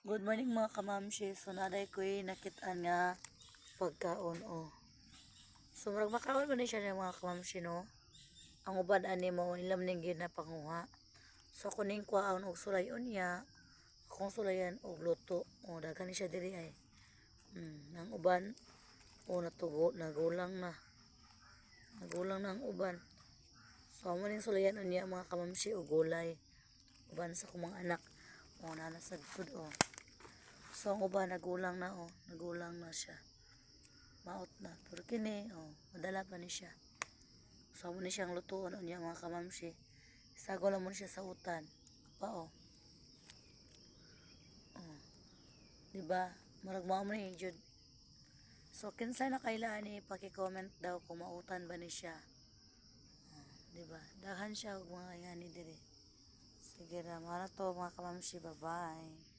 Good morning mga kamamshi. So naday ko'y nakitaan nga pagkaon o. So murag makaon man ni siya ng mga kamamshi no. Ang uban ani mo ilam ning ginapanguha. So kuning kwaon og sulayon niya. Akong sulayan og luto. O daghan ni siya diri ay. Ang uban o natugo nagulang na. Nagulang na ang uban. So amo ning sulayan niya mga kamamshi og gulay. Uban sa kumang anak. O nanasad food o. So ang uban nagulang na o, nagulang na siya. Maot na. Pero kini o, madala pa ni siya. So amo ni siyang lutuon niya mga kamamshi. Isago lang mo siya sa utan. Pa o. Diba? Marag mo ni jud. So kinsa na kailangan ni paki-comment daw kung mautan ba ni siya. Diba? Daghan siya og mga ingani diri. Sige ra, mara to mga kamamshi. Bye-bye.